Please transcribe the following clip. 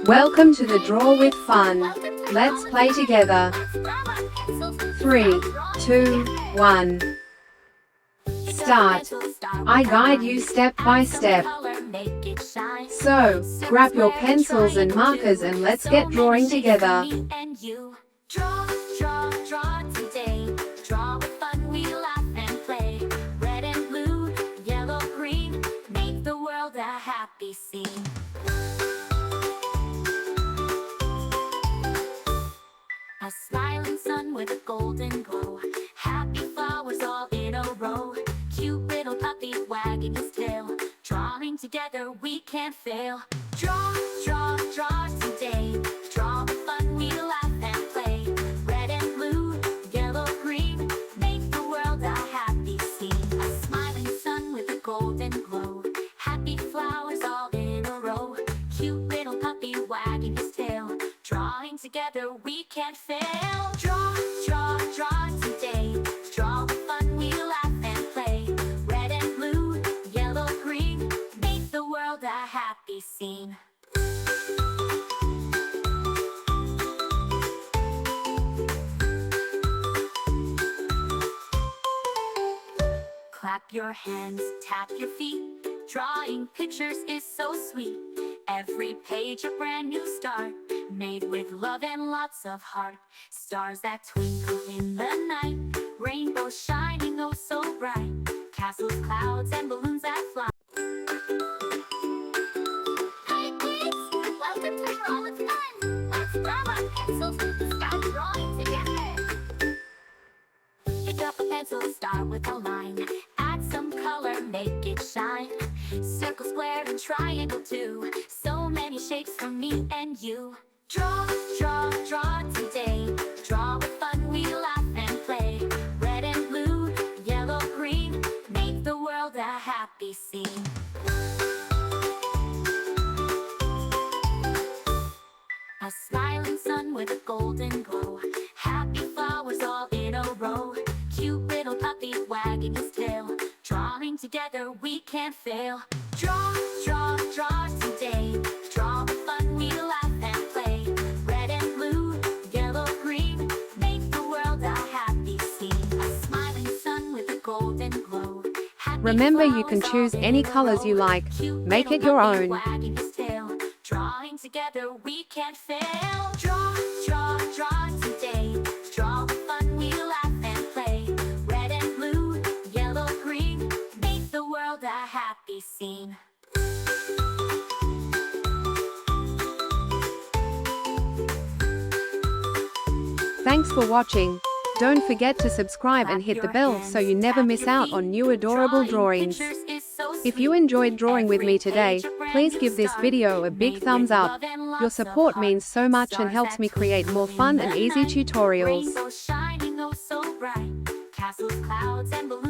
Welcome to the Draw with Fun. Let's play together. 3, 2, 1. Start. I guide you step by step. So, grab your pencils and markers and let's get drawing together. Draw, draw, draw today. Draw with fun, we laugh and play. Red and blue, yellow, green, make the world a happy scene. A smiling sun with a golden glow. Happy flowers all in a row. Cute little puppy wagging his tail. Drawing together we can't fail. Draw, draw, draw today. Draw with fun, we laugh and play. Red and blue, yellow, green, make the world a happy scene. A smiling sun with a golden glow. Happy flowers all in a row. Cute little puppy wagging his tail. Drawing together we can't fail. Draw, draw, draw today. Draw with fun, we laugh and play. Red and blue, yellow, green, make the world a happy scene. Clap your hands, tap your feet. Drawing pictures is so sweet. Every page a brand new start, made with love and lots of heart. Stars that twinkle in the night, rainbows shining oh so bright. Castles, clouds, and balloons that fly. Hi kids, welcome to Draw with Fun. Let's grab our pencils and start drawing together. Pick up a pencil, start with a line. Add some color, make it shine. Circle, square, and triangle too. So many shapes for me and you. Draw, draw, draw today. Draw with fun, we laugh and play. Red and blue, yellow, green, make the world a happy scene. A smiling sun with a golden glow. Happy flowers all in a row. Cute little puppy wagging his tail. Drawing together we can't fail. Draw, draw, draw today. Draw with fun, we laugh and play. Red and blue, yellow, green, make the world a happy scene. A smiling sun with a golden glow. Happy Remember, you can choose any colors you like. Make it your own. Wagging his tail. Drawing together we can't fail. Draw, draw, draw today. Draw with fun, we laugh and play. Red and blue, yellow, green, make the world a happy scene. Thanks for watching. Don't forget to subscribe and hit the bell so you never miss out on new adorable drawings. If you enjoyed drawing with me today, please give this video a big thumbs up. Your support means so much and helps me create more fun and easy tutorials. Rainbows shining oh so bright. Castles, clouds, and balloons